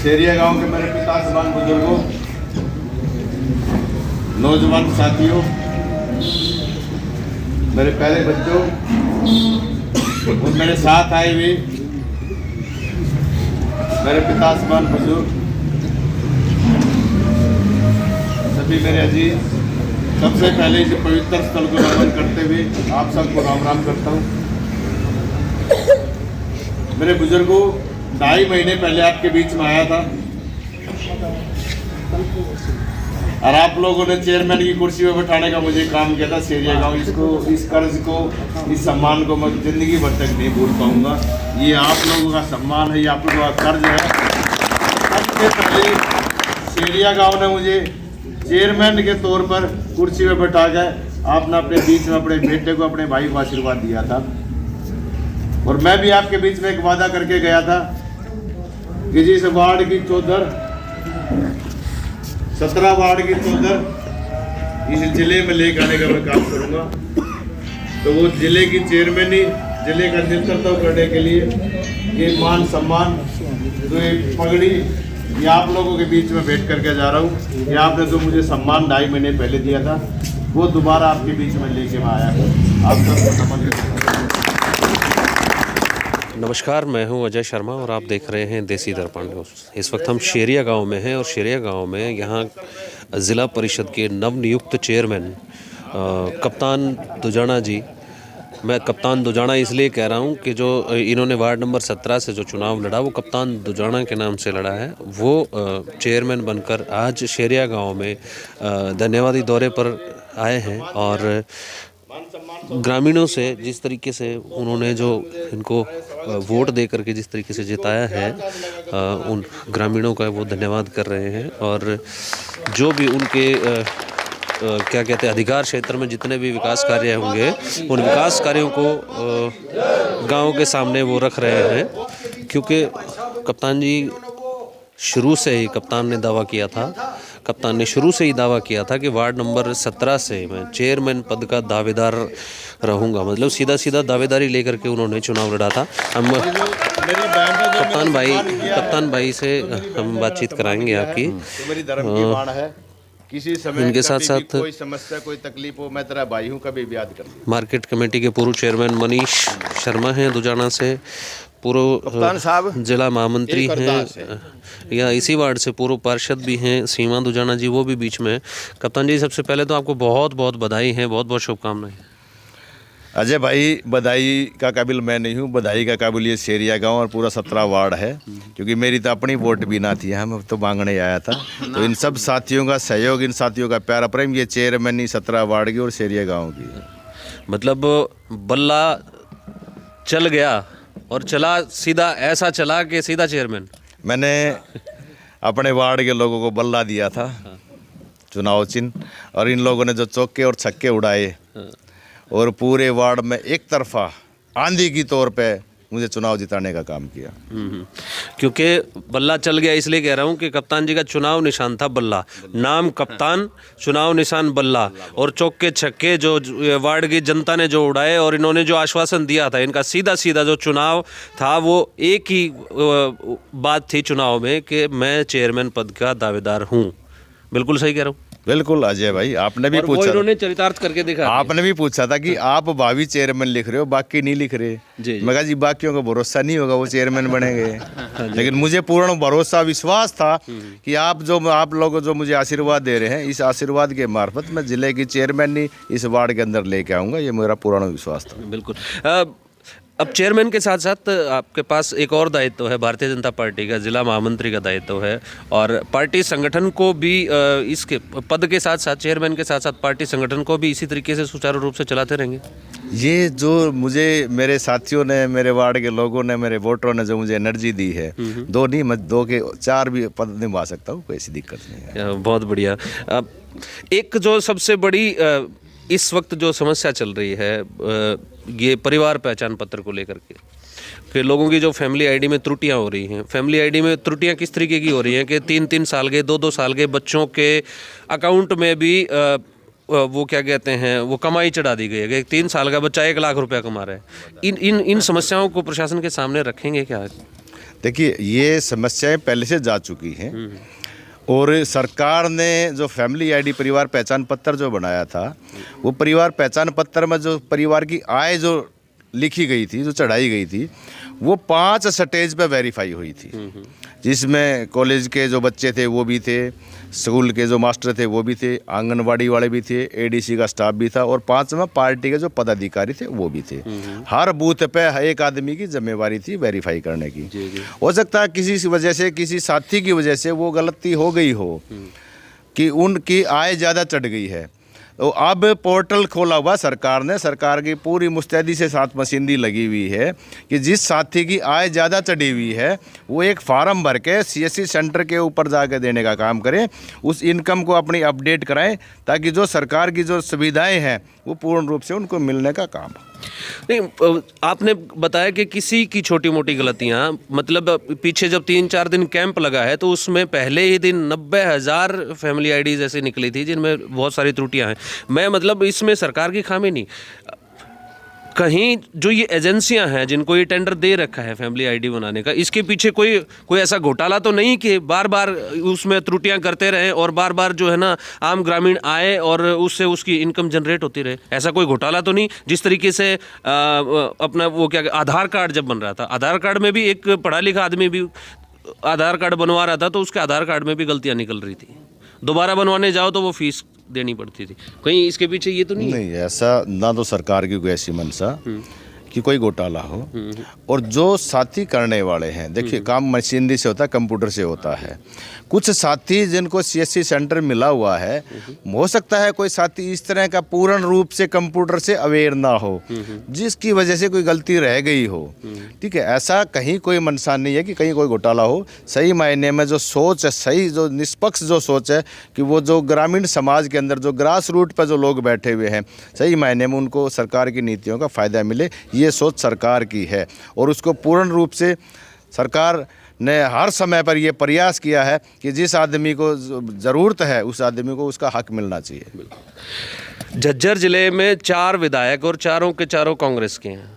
शेरिया गांव के मेरे पिता समान बुजुर्गों, नौजवान साथियों, मेरे पहले बच्चों और मेरे साथ आए हुए मेरे पिता समान बुजुर्ग, सभी मेरे अजीज, सबसे पहले इस पवित्र स्थल को नमन करते हुए आप सबको राम राम करता हूँ। मेरे बुजुर्गों, 2.5 महीने पहले आपके बीच में आया था और आप लोगों ने चेयरमैन की कुर्सी पर बैठाने का मुझे काम किया था शेरिया गांव। इसको, इस कर्ज को, इस सम्मान को मैं जिंदगी भर तक नहीं भूल पाऊंगा। ये आप लोगों का सम्मान है, ये आप लोगों का कर्ज है। सबसे पहले शेरिया गांव ने मुझे चेयरमैन के तौर पर कुर्सी पर बैठा कर आपने अपने बीच में अपने बेटे को, अपने भाई को आशीर्वाद दिया था। और मैं भी आपके बीच में एक वादा करके गया था कि जिस वार्ड की चौधर 17 वार्ड की चौधर इस जिले में लेकर आने का मैं काम करूंगा। तो वो जिले की चेयरमैनी, जिले का नेतृत्व करने के लिए ये मान सम्मान, जो एक पगड़ी, ये आप लोगों के बीच में बैठ करके जा रहा हूँ। ये आपने जो मुझे सम्मान 2.5 महीने पहले दिया था, वो दोबारा आपके बीच में लेके मैं आया हूँ। आप सबको नमन करता हूँ। नमस्कार, मैं हूं अजय शर्मा और आप देख रहे हैं देसी दर्पण न्यूज़। इस वक्त हम शेरिया गांव में हैं और शेरिया गांव में यहां ज़िला परिषद के नवनियुक्त चेयरमैन कप्तान दुजाना जी, मैं कप्तान दुजाना इसलिए कह रहा हूं कि जो इन्होंने वार्ड नंबर 17 से जो चुनाव लड़ा वो कप्तान दुजाना के नाम से लड़ा है। वो चेयरमैन बनकर आज शेरिया गाँव में धन्यवादी दौरे पर आए हैं और ग्रामीणों से जिस तरीके से उन्होंने जो इनको वोट दे करके जिस तरीके से जिताया है, उन ग्रामीणों का वो धन्यवाद कर रहे हैं। और जो भी उनके क्या कहते हैं अधिकार क्षेत्र में जितने भी विकास कार्य होंगे, उन विकास कार्यों को गांव के सामने वो रख रहे हैं। क्योंकि कप्तान जी शुरू से ही कप्तान ने शुरू से ही दावा किया था कि वार्ड नंबर 17 से मैं चेयरमैन पद का दावेदार रहूंगा। मतलब सीधा दावेदारी लेकर के उन्होंने चुनाव लड़ा था। हम कप्तान भाई से हम बातचीत कराएंगे आपकी। किसी समय इनके साथ साथ कोई समस्या, कोई तकलीफ हो, मैं तेरा भाई हूँ, कभी भी याद कर। मार्केट कमेटी के पूर्व चेयरमैन मनीष शर्मा हैं दुजाना से, पूर्व जिला महामंत्री हैं, या इसी वार्ड से पूर्व पार्षद भी हैं सीमा दुजाना जी, वो भी बीच में। कप्तान जी, सबसे पहले तो आपको बहुत बहुत बधाई है, बहुत बहुत शुभकामनाएं। अजय भाई, बधाई का काबिल मैं नहीं हूँ, बधाई का काबिल ये शेरिया गांव और पूरा 17 वार्ड है। क्योंकि मेरी तो अपनी वोट भी ना थी, हम तो मांगने आया था। तो इन सब साथियों का सहयोग, इन साथियों का प्यार प्रेम, ये चेयरमैन 17 वार्ड की और शेरिया गाँव की। मतलब बल्ला चल गया और चला सीधा, ऐसा चला कि सीधा चेयरमैन। मैंने अपने वार्ड के लोगों को बल्ला दिया था, चुनाव चिन्ह, और इन लोगों ने जो चौके और छक्के उड़ाए और पूरे वार्ड में एक तरफा आंधी की तौर पे मुझे चुनाव जिताने का काम किया। क्योंकि बल्ला चल गया इसलिए कह रहा हूँ कि कप्तान जी का चुनाव निशान था बल्ला, नाम कप्तान, चुनाव निशान बल्ला, और चौके छक्के जो वार्ड की जनता ने जो उड़ाए और इन्होंने जो आश्वासन दिया था, इनका सीधा जो चुनाव था वो एक ही बात थी चुनाव में कि मैं चेयरमैन पद का दावेदार हूँ। बिल्कुल सही कह रहा हूँ। बिल्कुल अजय भाई, आपने भी पूछा, इन्होंने चरितार्थ करके दिखा। आपने भी पूछा था कि आप भावी चेयरमैन लिख रहे हो, बाकी नहीं लिख रहे। मैं कहा जी, बाकियों को भरोसा नहीं होगा वो चेयरमैन बनेंगे। लेकिन मुझे पूर्ण भरोसा, विश्वास था कि आप लोग जो मुझे आशीर्वाद दे रहे हैं, इस आशीर्वाद के मार्फत मैं जिले की चेयरमैनी इस वार्ड के अंदर लेके आऊँगा, ये मेरा पूर्ण विश्वास था। बिल्कुल। अब चेयरमैन के साथ साथ आपके पास एक और दायित्व है, भारतीय जनता पार्टी का जिला महामंत्री का दायित्व है, और पार्टी संगठन को भी इसके पद के साथ साथ, चेयरमैन के साथ साथ पार्टी संगठन को भी इसी तरीके से सुचारू रूप से चलाते रहेंगे। ये जो मुझे मेरे साथियों ने, मेरे वार्ड के लोगों ने, मेरे वोटरों ने जो मुझे एनर्जी दी है, 2 नहीं, मैं 2 के 4 भी पद निभा सकता हूँ, कोई ऐसी दिक्कत नहीं है। बहुत बढ़िया। एक जो सबसे बड़ी इस वक्त जो समस्या चल रही है, ये परिवार पहचान पत्र को लेकर के, फिर लोगों की जो फैमिली आईडी में त्रुटियां हो रही हैं। फैमिली आईडी में त्रुटियां किस तरीके की हो रही हैं कि 3-3 साल के, 2-2 साल के बच्चों के अकाउंट में भी वो क्या कहते हैं, वो कमाई चढ़ा दी गई है कि 3 साल का बच्चा 1 लाख रुपया कमा रहा है। इन समस्याओं को प्रशासन के सामने रखेंगे क्या? देखिए, ये समस्याएं पहले से जा चुकी हैं और सरकार ने जो फैमिली आईडी परिवार पहचान पत्र जो बनाया था, वो परिवार पहचान पत्र में जो परिवार की आय जो लिखी गई थी, जो चढ़ाई गई थी, वो 5 स्टेज पे वेरीफाई हुई थी, जिसमें कॉलेज के जो बच्चे थे वो भी थे, स्कूल के जो मास्टर थे वो भी थे, आंगनवाड़ी वाले भी थे, एडीसी का स्टाफ भी था और 5वां पार्टी के जो पदाधिकारी थे वो भी थे। हर बूथ पे एक आदमी की जिम्मेवारी थी वेरीफाई करने की। हो सकता है किसी वजह से, किसी साथी की वजह से वो गलती हो गई हो कि उनकी आय ज़्यादा चढ़ गई है, तो अब पोर्टल खोला हुआ सरकार ने, सरकार की पूरी मुस्तैदी से साथ मशीनरी लगी हुई है कि जिस साथी की आय ज़्यादा चढ़ी हुई है वो एक फार्म भर के सीएससी सेंटर के ऊपर जाकर देने का काम करें, उस इनकम को अपनी अपडेट कराएं ताकि जो सरकार की जो सुविधाएं हैं वो पूर्ण रूप से उनको मिलने का काम हो। नहीं, आपने बताया कि किसी की छोटी मोटी गलतियां, मतलब पीछे जब 3-4 दिन कैंप लगा है तो उसमें पहले ही दिन 90,000 फैमिली आईडीज ऐसी निकली थी जिनमें बहुत सारी त्रुटियां हैं। मैं मतलब इसमें सरकार की खामी नहीं, कहीं जो ये एजेंसियां हैं जिनको ये टेंडर दे रखा है फैमिली आईडी बनाने का, इसके पीछे कोई ऐसा घोटाला तो नहीं कि बार बार उसमें त्रुटियां करते रहें और बार बार जो है ना आम ग्रामीण आए और उससे उसकी इनकम जनरेट होती रहे? ऐसा कोई घोटाला तो नहीं? जिस तरीके से अपना वो क्या आधार कार्ड जब बन रहा था, आधार कार्ड में भी एक पढ़ा लिखा आदमी भी आधार कार्ड बनवा रहा था तो उसके आधार कार्ड में भी गलतियाँ निकल रही थी, दोबारा बनवाने जाओ तो वो फीस देनी पड़ती थी। कहीं इसके पीछे ये तो नहीं ऐसा ना तो सरकार की कोई ऐसी मंशा कि कोई घोटाला हो, और जो साथी करने वाले हैं, देखिए काम मशीनरी से होता है, कंप्यूटर से होता है। कुछ साथी जिनको सीएससी सेंटर मिला हुआ है, हो सकता है कोई साथी इस तरह का पूर्ण रूप से कंप्यूटर से अवेयर ना हो जिसकी वजह से कोई गलती रह गई हो, ठीक है। ऐसा कहीं कोई मंशा नहीं है कि कहीं कोई घोटाला हो। सही मायने में जो सोच है, सही जो निष्पक्ष जो सोच है कि वो जो ग्रामीण समाज के अंदर जो ग्रास रूट पर जो लोग बैठे हुए हैं, सही मायने में उनको सरकार की नीतियों का फ़ायदा मिले, ये सोच सरकार की है और उसको पूर्ण रूप से सरकार ने हर समय पर यह प्रयास किया है कि जिस आदमी को ज़रूरत है उस आदमी को उसका हक मिलना चाहिए। झज्जर जिले में 4 विधायक और चारों के चारों कांग्रेस के हैं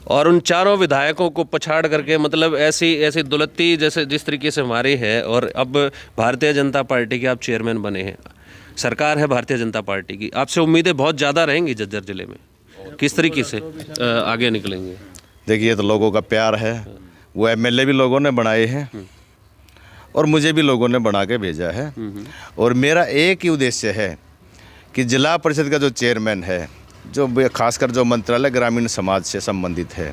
और उन चारों विधायकों को पछाड़ करके, मतलब ऐसी दुलत्ती जैसे जिस तरीके से हमारी है, और अब भारतीय जनता पार्टी के आप चेयरमैन बने हैं, सरकार है भारतीय जनता पार्टी की, आपसे उम्मीदें बहुत ज़्यादा रहेंगी झज्जर जिले में, किस तरीके से आगे निकलेंगे? देखिए, तो लोगों का प्यार है, वो एमएलए भी लोगों ने बनाए हैं और मुझे भी लोगों ने बना के भेजा है, और मेरा एक ही उद्देश्य है कि जिला परिषद का जो चेयरमैन है, जो खासकर जो मंत्रालय ग्रामीण समाज से संबंधित है,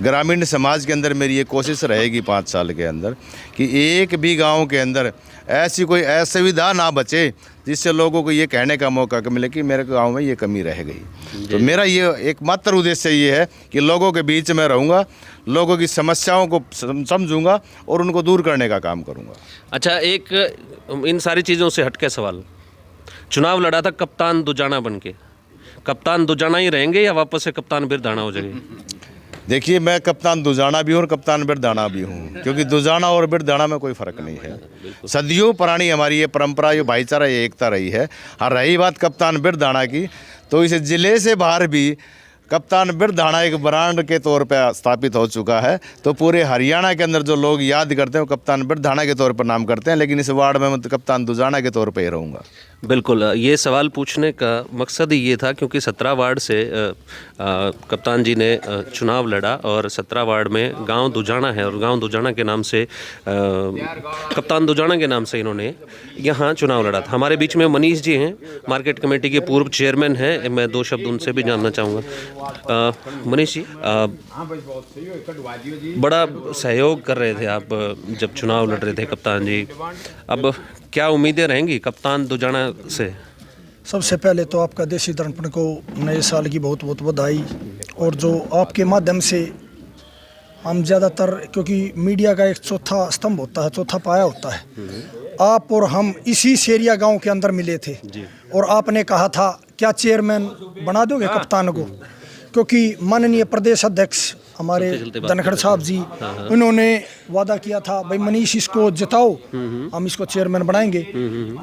ग्रामीण समाज के अंदर मेरी ये कोशिश रहेगी 5 साल के अंदर कि एक भी गांव के अंदर ऐसी कोई असुविधा ना बचे जिससे लोगों को ये कहने का मौका मिले कि मेरे गांव में ये कमी रह गई। तो मेरा ये एकमात्र उद्देश्य ये है कि लोगों के बीच में रहूँगा, लोगों की समस्याओं को समझूंगा और उनको दूर करने का काम करूँगा। अच्छा, एक इन सारी चीज़ों से हटके सवाल, चुनाव लड़ा था कप्तान दुजाना बन के, कप्तान दुजाना ही रहेंगे या वापस से कप्तान बिरधाना हो जाएंगे? देखिए, मैं कप्तान दुजाना भी हूँ और कप्तान बिरधाना भी हूँ, क्योंकि दुजाना और बिरधाना में कोई फ़र्क नहीं है। सदियों पुरानी हमारी ये परंपरा, ये भाईचारा, ये एकता रही है। और रही बात कप्तान बिरधाना की, तो इस ज़िले से बाहर भी कप्तान बिरधाना एक ब्रांड के तौर पर स्थापित हो चुका है। तो पूरे हरियाणा के अंदर जो लोग याद करते हैं वो कप्तान बिरधाना के तौर पर नाम करते हैं, लेकिन इस वार्ड में मैं कप्तान दुजाना के तौर पर ही रहूँगा। बिल्कुल, ये सवाल पूछने का मकसद ही ये था क्योंकि 17 वार्ड से कप्तान जी ने चुनाव लड़ा और 17 वार्ड में गांव दुजाना है और गांव दुजाना के नाम से कप्तान दुजाना के नाम से इन्होंने यहां चुनाव लड़ा था। हमारे बीच में मनीष जी हैं, मार्केट कमेटी के पूर्व चेयरमैन हैं, मैं 2 शब्द उनसे भी जानना चाहूँगा। मनीष जी, बड़ा सहयोग कर रहे थे आप जब चुनाव लड़ रहे थे कप्तान जी, अब क्या उम्मीदें रहेंगी कप्तान दुजाना से? सबसे पहले तो आपका देसी दर्पण को नए साल की बहुत बहुत बधाई, और जो आपके माध्यम से हम ज़्यादातर, क्योंकि मीडिया का एक चौथा स्तंभ होता है, चौथा पाया होता है, आप और हम इसी शेरिया गांव के अंदर मिले थे और आपने कहा था क्या चेयरमैन बना दोगे कप्तान को, क्योंकि माननीय प्रदेश अध्यक्ष हमारे सबसे चलते बात धनखड़ करते साहब जी, उन्होंने वादा किया था भाई मनीष इसको जिताओ, हम इसको चेयरमैन बनाएंगे।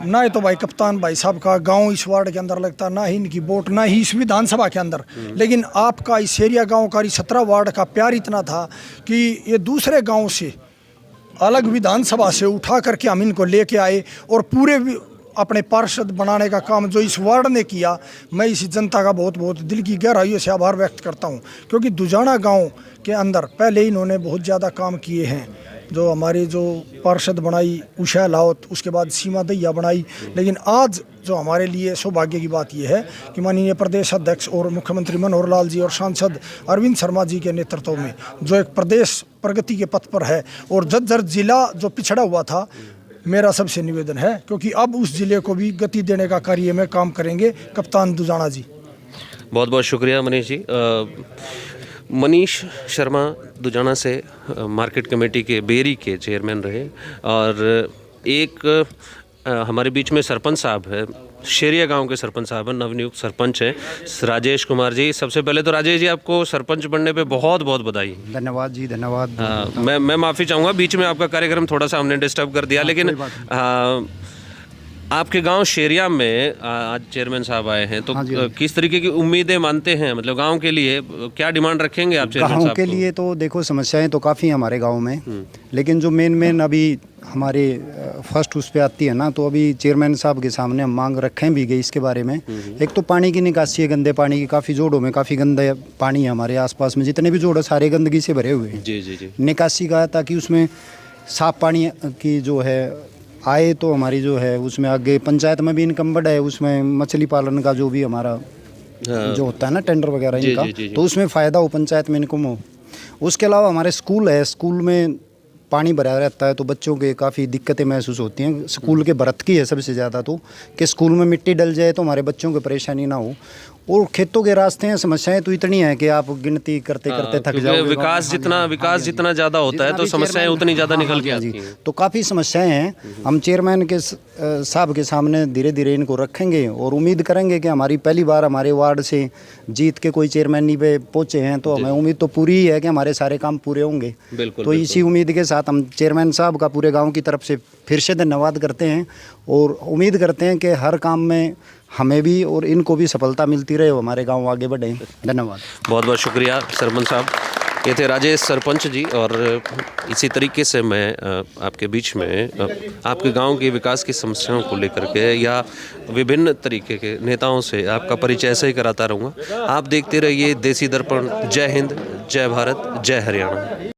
ना ही तो भाई कप्तान भाई साहब का गांव इस वार्ड के अंदर लगता, ना ही इनकी वोट, ना ही इस विधानसभा के अंदर। लेकिन आपका इस एरिया गांव का 17 वार्ड का प्यार इतना था कि ये दूसरे गांव से अलग विधानसभा से उठा करके हम इनको लेके आए और पूरे अपने पार्षद बनाने का काम जो इस वार्ड ने किया, मैं इस जनता का बहुत बहुत दिल की गहराइयों से आभार व्यक्त करता हूं। क्योंकि दुजाना गांव के अंदर पहले इन्होंने बहुत ज़्यादा काम किए हैं। जो हमारी जो पार्षद बनाई उषा लाहौत, उसके बाद सीमा दैया बनाई। लेकिन आज जो हमारे लिए सौभाग्य की बात यह है कि माननीय प्रदेश अध्यक्ष और मुख्यमंत्री मनोहर लाल जी और सांसद अरविंद शर्मा जी के नेतृत्व में जो एक प्रदेश प्रगति के पथ पर है, और झज्जर जिला जो पिछड़ा हुआ था, मेरा सबसे निवेदन है क्योंकि अब उस जिले को भी गति देने का कार्य में काम करेंगे कप्तान दुजाना जी। बहुत बहुत शुक्रिया मनीष जी। मनीष शर्मा दुजाना से मार्केट कमेटी के बेरी के चेयरमैन रहे, और एक हमारे बीच में सरपंच साहब है, शेरिया गांव के सरपंच साहब हैं, नवनियुक्त सरपंच हैं राजेश कुमार जी। सबसे पहले तो राजेश जी आपको सरपंच बनने पे बहुत बहुत बधाई। धन्यवाद जी, धन्यवाद। मैं माफ़ी चाहूँगा, बीच में आपका कार्यक्रम थोड़ा सा हमने डिस्टर्ब कर दिया, लेकिन आपके गांव शेरिया में आज चेयरमैन साहब आए हैं, तो किस तरीके की उम्मीदें मानते हैं, मतलब गांव के लिए क्या डिमांड रखेंगे आप चेयरमैन साहब गाँव के लिए? तो देखो समस्याएं तो काफ़ी हमारे गांव में, लेकिन जो मेन अभी हमारे फर्स्ट उस पे आती है ना, तो अभी चेयरमैन साहब के सामने हम मांग रखें भी गई इसके बारे में। एक तो पानी की निकासी है, गंदे पानी की, काफ़ी जोड़ों में काफ़ी गंदा पानी है हमारे आसपास में, जितने भी जोड़ है सारे गंदगी से भरे हुए हैं। जी जी जी। निकासी का, ताकि उसमें साफ पानी की जो है आए, तो हमारी जो है उसमें आगे पंचायत में भी इनकम बढ़े, उसमें मछली पालन का जो भी हमारा जो होता है ना टेंडर वगैरह इनका, तो उसमें फ़ायदा हो, पंचायत में इनकम हो। उसके अलावा हमारे स्कूल है, स्कूल में पानी भरा रहता है तो बच्चों के काफ़ी दिक्कतें महसूस होती हैं। स्कूल के भरत की है सबसे ज़्यादा, तो कि स्कूल में मिट्टी डल जाए तो हमारे बच्चों को परेशानी ना हो। और खेतों के रास्ते हैं, समस्याएं तो इतनी हैं कि आप गिनती करते करते थक जाओगे। विकास जितना ज़्यादा होता है तो समस्याएं उतनी ज़्यादा निकल के आती हैं। तो काफ़ी समस्याएं हैं। हम चेयरमैन के साहब के सामने धीरे धीरे इनको रखेंगे और उम्मीद करेंगे कि हमारी पहली बार हमारे वार्ड से जीत के कोई चेयरमैन पे पहुँचे हैं, तो हमें उम्मीद तो पूरी ही है कि हमारे सारे काम पूरे होंगे। तो इसी उम्मीद के साथ हम चेयरमैन साहब का पूरे गाँव की तरफ से फिर से धन्यवाद करते हैं और उम्मीद करते हैं कि हर काम में हमें भी और इनको भी सफलता मिलती रहे, हमारे गांव आगे बढ़े। धन्यवाद। बहुत बहुत शुक्रिया सरपंच साहब। ये थे राजेश सरपंच जी, और इसी तरीके से मैं आपके बीच में आपके गांव के विकास की समस्याओं को लेकर के या विभिन्न तरीके के नेताओं से आपका परिचय ऐसे ही कराता रहूँगा। आप देखते रहिए देसी दर्पण। जय हिंद, जय भारत, जय हरियाणा।